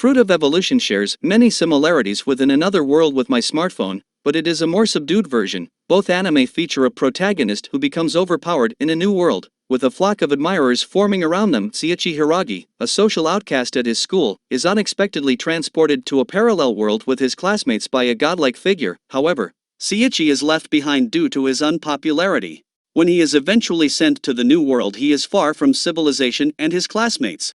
Fruit of Evolution shares many similarities with In Another World with My Smartphone, but it is a more subdued version. Both anime feature a protagonist who becomes overpowered in a new world, with a flock of admirers forming around them. Seiichi Hiragi, a social outcast at his school, is unexpectedly transported to a parallel world with his classmates by a godlike figure. However, Seiichi is left behind due to his unpopularity. When he is eventually sent to the new world, he is far from civilization and his classmates.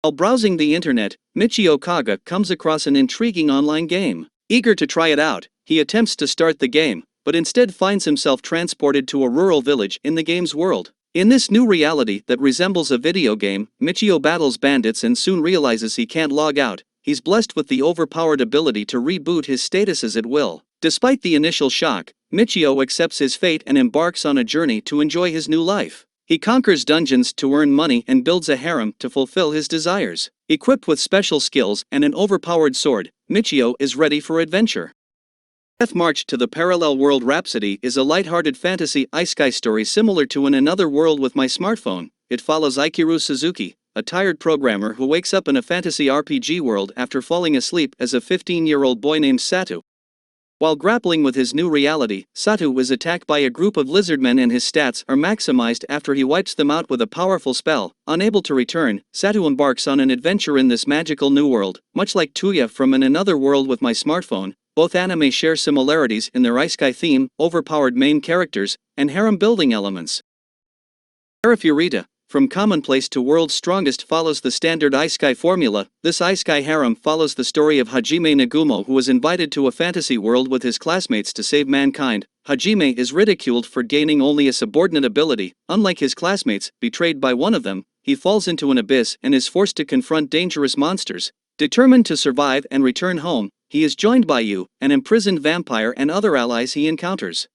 While browsing the internet, Michio Kaga comes across an intriguing online game. Eager to try it out, he attempts to start the game, but instead finds himself transported to a rural village in the game's world. In this new reality that resembles a video game, Michio battles bandits and soon realizes he can't log out. He's blessed with the overpowered ability to reboot his statuses at will. Despite the initial shock, Michio accepts his fate and embarks on a journey to enjoy his new life. He conquers dungeons to earn money and builds a harem to fulfill his desires. Equipped with special skills and an overpowered sword, Michio is ready for adventure. Death March to the Parallel World Rhapsody is a light-hearted fantasy isekai story similar to In Another World with My Smartphone. It follows Ikiru Suzuki, a tired programmer who wakes up in a fantasy RPG world after falling asleep as a 15-year-old boy named Satu. While grappling with his new reality, Satu is attacked by a group of lizardmen and his stats are maximized after he wipes them out with a powerful spell. Unable to return, Satu embarks on an adventure in this magical new world. Much like Tuya from In Another World with My Smartphone, both anime share similarities in their isekai theme, overpowered main characters, and harem building elements. Harem From Commonplace to World's Strongest follows the standard isekai formula. This isekai harem follows the story of Hajime Nagumo, who was invited to a fantasy world with his classmates to save mankind. Hajime is ridiculed for gaining only a subordinate ability. Unlike his classmates, betrayed by one of them, he falls into an abyss and is forced to confront dangerous monsters. Determined to survive and return home, he is joined by Yu, an imprisoned vampire, and other allies he encounters.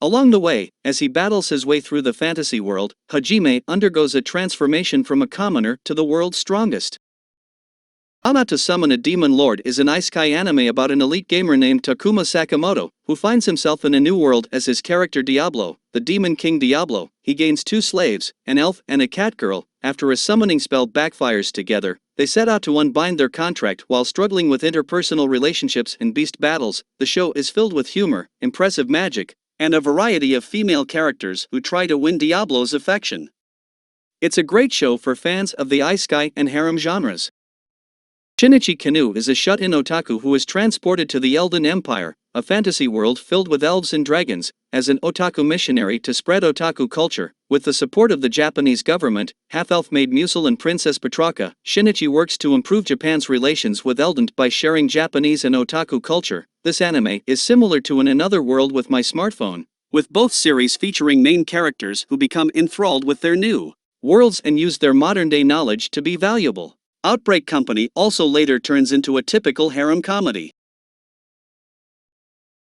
Along the way, as he battles his way through the fantasy world, Hajime undergoes a transformation from a commoner to the world's strongest. How Not to Summon a Demon Lord is an isekai anime about an elite gamer named Takuma Sakamoto, who finds himself in a new world as his character Diablo, the Demon King Diablo. He gains two slaves, an elf and a cat girl. After a summoning spell backfires together, they set out to unbind their contract while struggling with interpersonal relationships and beast battles. The show is filled with humor, impressive magic, and a variety of female characters who try to win Diablo's affection. It's a great show for fans of the isekai and harem genres. Shinichi Kanu is a shut-in otaku who is transported to the Elden Empire, a fantasy world filled with elves and dragons, as an otaku missionary to spread otaku culture. With the support of the Japanese government, half-elf maid Musel and Princess Petrarca, Shinichi works to improve Japan's relations with Elden by sharing Japanese and otaku culture. This anime is similar to In Another World with My Smartphone, with both series featuring main characters who become enthralled with their new worlds and use their modern-day knowledge to be valuable. Outbreak Company also later turns into a typical harem comedy.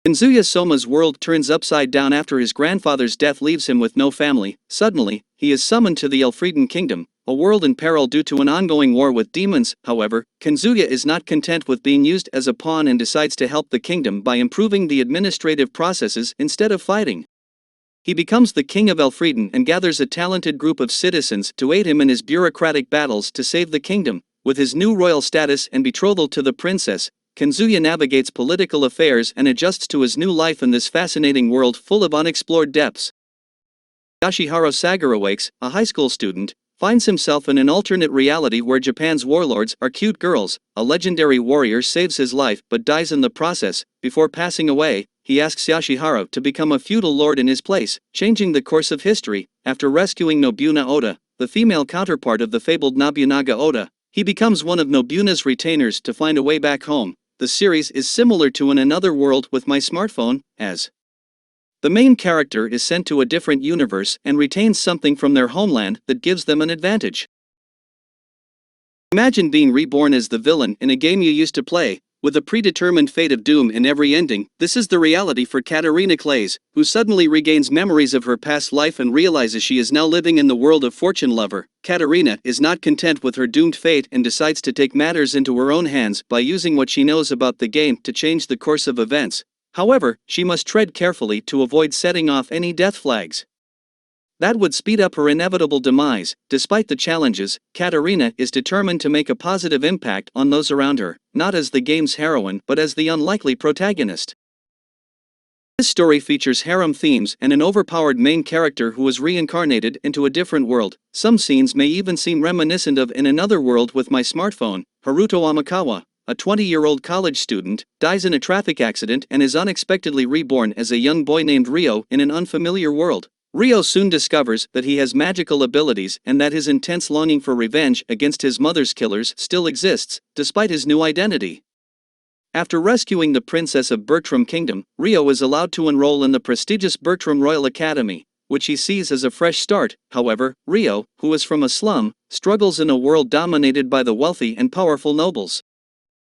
Kazuya Soma's world turns upside down after his grandfather's death leaves him with no family. Suddenly, he is summoned to the Elfrieden Kingdom, a world in peril due to an ongoing war with demons. However, Kazuya is not content with being used as a pawn and decides to help the kingdom by improving the administrative processes instead of fighting. He becomes the king of Elfrieden and gathers a talented group of citizens to aid him in his bureaucratic battles to save the kingdom. With his new royal status and betrothal to the princess, Kazuya navigates political affairs and adjusts to his new life in this fascinating world full of unexplored depths. Yashihiro Sagarawakes, a high school student, finds himself in an alternate reality where Japan's warlords are cute girls. A legendary warrior saves his life but dies in the process. Before passing away, he asks Yashihiro to become a feudal lord in his place, changing the course of history. After rescuing Nobuna Oda, the female counterpart of the fabled Nobunaga Oda, he becomes one of Nobuna's retainers to find a way back home. The series is similar to In Another World with My Smartphone, as the main character is sent to a different universe and retains something from their homeland that gives them an advantage. Imagine being reborn as the villain in a game you used to play, with a predetermined fate of doom in every ending. This is the reality for Katarina Clays, who suddenly regains memories of her past life and realizes she is now living in the world of Fortune Lover. Katarina is not content with her doomed fate and decides to take matters into her own hands by using what she knows about the game to change the course of events. However, she must tread carefully to avoid setting off any death flags. That would speed up her inevitable demise. Despite the challenges, Katarina is determined to make a positive impact on those around her, not as the game's heroine but as the unlikely protagonist. This story features harem themes and an overpowered main character who is reincarnated into a different world. Some scenes may even seem reminiscent of In Another World with My Smartphone. Haruto Amakawa, a 20-year-old college student, dies in a traffic accident and is unexpectedly reborn as a young boy named Ryo in an unfamiliar world. Ryo soon discovers that he has magical abilities and that his intense longing for revenge against his mother's killers still exists, despite his new identity. After rescuing the princess of Bertram Kingdom, Ryo is allowed to enroll in the prestigious Bertram Royal Academy, which he sees as a fresh start. However, Ryo, who is from a slum, struggles in a world dominated by the wealthy and powerful nobles.